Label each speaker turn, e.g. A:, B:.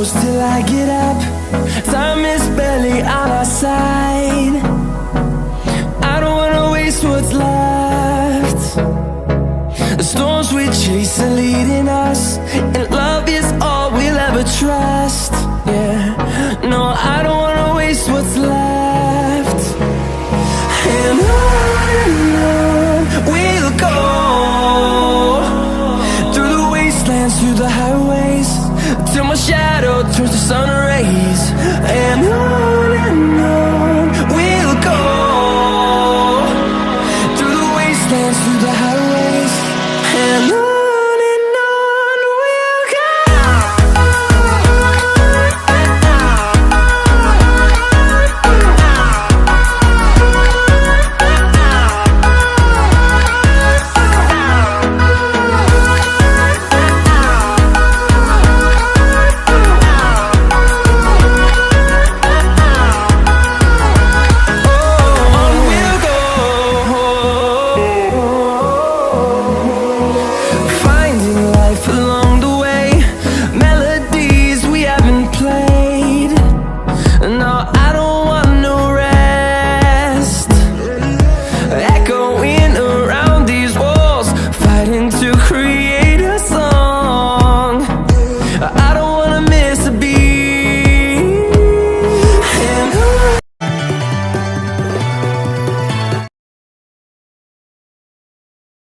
A: close till I get up. Time is barely on our side. I don't wanna waste what's left. The storms we chase are leading us, and love is all we'll ever trust. Yeah, no, I don't wanna waste what's left. And on we'll go.